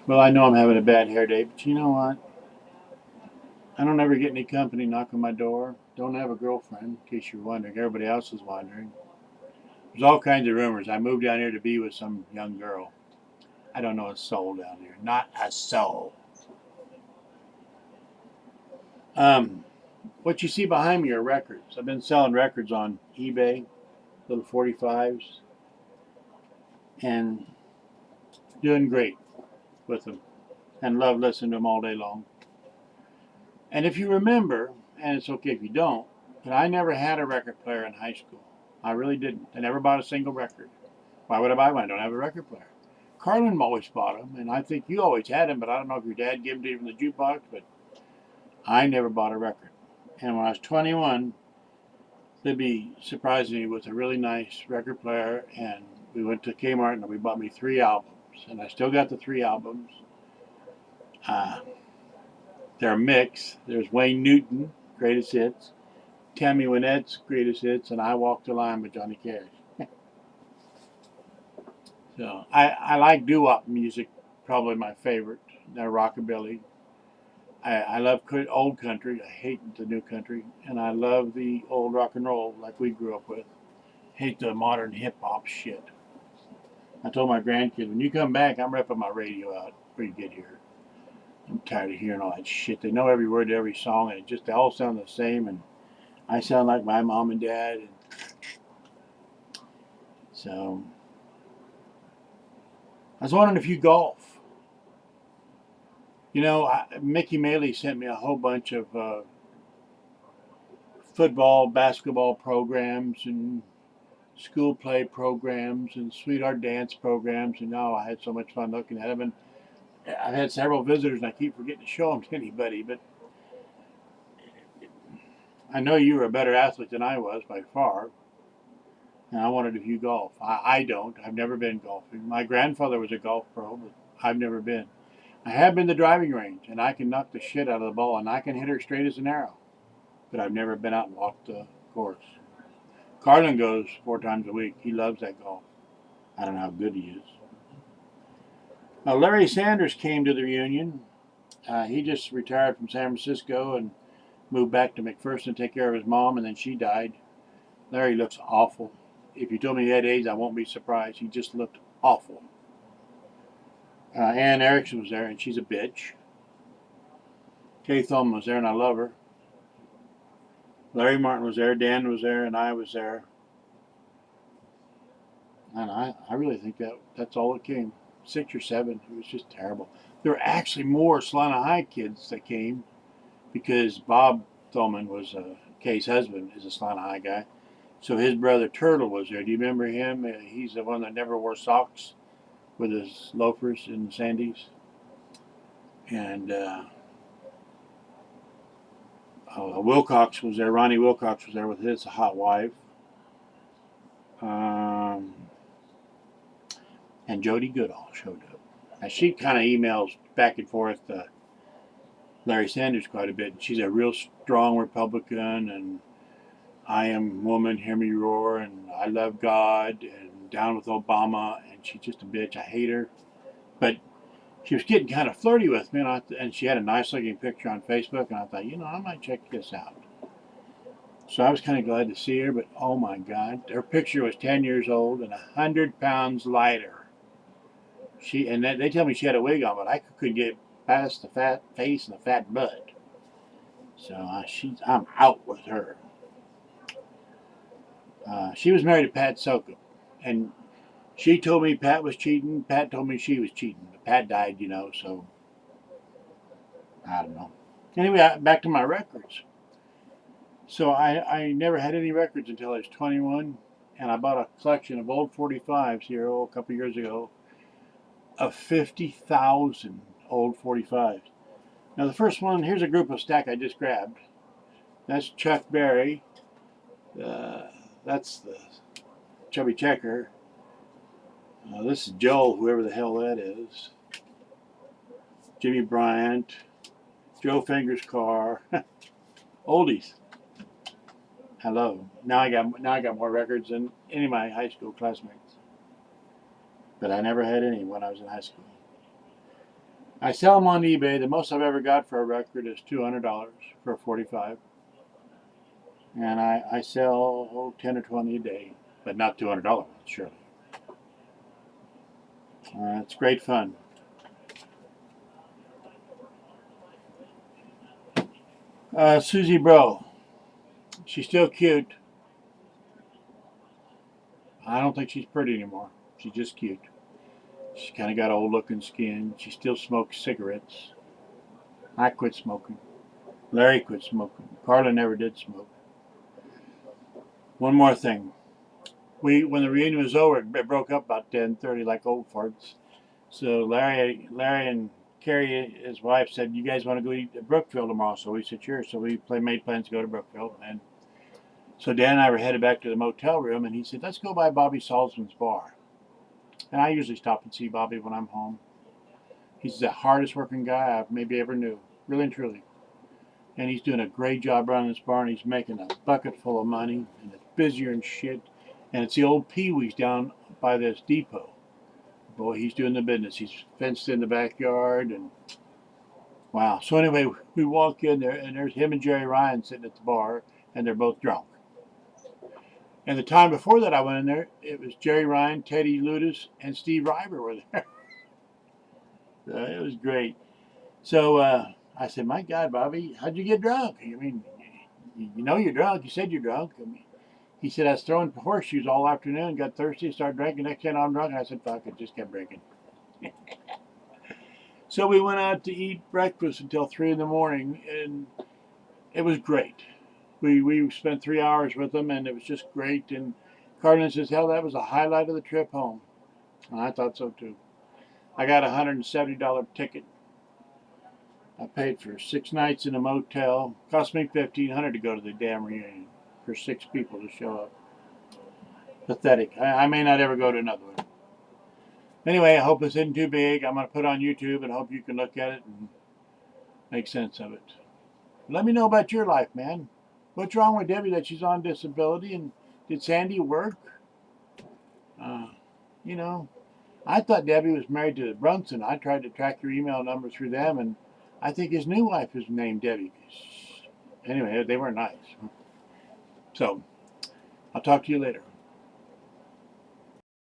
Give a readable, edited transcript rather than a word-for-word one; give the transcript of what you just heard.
Well, I know I'm having a bad hair day, but you know what? I don't ever get any company knock on my door. Don't have a girlfriend, in case you're wondering. Everybody else is wondering. There's all kinds of rumors. I moved down here to be with some young girl. I don't know a soul down here. Not a soul. Um, what you see behind me are records. I've been selling records on eBay, little 45s, and doing great with them. And love listening to them all day long. And if you remember, and it's okay if you don't, but I never had a record player in high school. I really didn't. I never bought a single record. Why would I buy one? I don't have a record player. Carlin always bought them, and I think you always had them, but I don't know if your dad gave them to you from the jukebox, but I never bought a record. And when I was 21, Libby surprised me with a really nice record player, and we went to Kmart and we bought me 3 albums. And I still got the 3 albums. Uh, they're a mix. There's Wayne Newton, greatest hits, Tammy Wynette's greatest hits, and I Walk the Line with Johnny Cash. So I like doo-wop music, probably my favorite. Rockabilly. I love old country. I hate the new country, and I love the old rock and roll like we grew up with. Hate the modern hip hop shit. I told my grandkids, when you come back, I'm ripping my radio out before you get here. I'm tired of hearing all that shit. They know every word to every song, and they all sound the same, and I sound like my mom and dad. And so I was wondering if you golf. Mickey Maley sent me a whole bunch of football, basketball programs, and school play programs, and sweetheart dance programs. And now I had so much fun looking at them. And I've had several visitors, and I keep forgetting to show them to anybody. But I know you were a better athlete than I was by far. And I wanted if you golf. I don't. I've never been golfing. My grandfather was a golf pro, but I've never been. I have been to the driving range, and I can knock the shit out of the ball, and I can hit her straight as an arrow. But I've never been out and walked the course. Carlin goes 4 times a week. He loves that golf. I don't know how good he is. Now, Larry Sanders came to the reunion. He just retired from San Francisco and moved back to McPherson to take care of his mom, and then she died. Larry looks awful. If you told me he had AIDS, I won't be surprised. He just looked awful. Ann Erickson was there, and she's a bitch. Kay Thulman was there, and I love her. Larry Martin was there, Dan was there, and I was there. And I really think that's all it came. 6 or 7. It was just terrible. There were actually more Salina High kids that came because Bob Thulman was Kay's husband, is a Salina High guy. So his brother Turtle was there. Do you remember him? He's the one that never wore socks with his loafers in the Sandies. And Wilcox was there. Ronnie Wilcox was there with his hot wife. Um, and Jody Goodall showed up. Now she kind of emails back and forth to Larry Sanders quite a bit. She's a real strong Republican, and I am woman, hear me roar, and I love God, and down with Obama, and she's just a bitch. I hate her. But she was getting kind of flirty with me, and she had a nice looking picture on Facebook, and I thought, I might check this out. So I was kind of glad to see her, but oh my God, her picture was 10 years old and 100 pounds lighter. They tell me she had a wig on, but I couldn't get past the fat face and the fat butt. So I'm out with her. She was married to Pat Sokum, and she told me Pat was cheating. Pat told me she was cheating, but Pat died, so I don't know. Anyway, back to my records. So I never had any records until I was 21, and I bought a collection of old 45s here a couple years ago of 50,000 old 45s. Now the first one, here's a group of stack I just grabbed. That's Chuck Berry. That's the Chubby Checker. This is Joel, whoever the hell that is. Jimmy Bryant. Joe Fingers Carr. Oldies. Hello. Now I got more records than any of my high school classmates. But I never had any when I was in high school. I sell them on eBay. The most I've ever got for a record is $200 for a 45. And I sell 10 or 20 a day, but not $200, surely. It's great fun. Susie Bro. She's still cute. I don't think she's pretty anymore. She's just cute. She's kind of got old looking skin. She still smokes cigarettes. I quit smoking. Larry quit smoking. Carla never did smoke. One more thing. When the reunion was over, it broke up about 10:30 like old farts. So Larry and Carrie, his wife, said, "You guys want to go eat at Brookfield tomorrow?" So we said, "Sure." So we made plans to go to Brookfield. And so Dan and I were headed back to the motel room, and he said, "Let's go by Bobby Salzman's bar." And I usually stop and see Bobby when I'm home. He's the hardest working guy I've maybe ever knew, really and truly. And he's doing a great job running this bar, and he's making a bucket full of money, and it's busier and shit. And it's the old Pee Wee's down by this depot. Boy, he's doing the business. He's fenced in the backyard, and wow. So anyway, we walk in there, and there's him and Jerry Ryan sitting at the bar, and they're both drunk. And the time before that I went in there, it was Jerry Ryan, Teddy Ludis, and Steve Reiber were there. It was great. So I said, "My God, Bobby, how'd you get drunk? I mean, you know you're drunk. You said you're drunk." I mean, he said, "I was throwing horseshoes all afternoon, got thirsty, started drinking. Next thing I'm drunk." And I said, "Fuck it, just kept drinking." So we went out to eat breakfast until 3 in the morning, and it was great. We spent 3 hours with them, and it was just great. And Carlin says, "Hell, that was the highlight of the trip home." And I thought so too. I got a $170 ticket. I paid for 6 nights in a motel. Cost me $1,500 to go to the damn reunion for 6 people to show up. Pathetic. I may not ever go to another one. Anyway, I hope this isn't too big. I'm going to put it on YouTube and hope you can look at it and make sense of it. Let me know about your life, man. What's wrong with Debbie that she's on disability? And did Sandy work? You know, I thought Debbie was married to Brunson. I tried to track your email number through them, and I think his new wife is named Debbie. Anyway, they were nice. So, I'll talk to you later.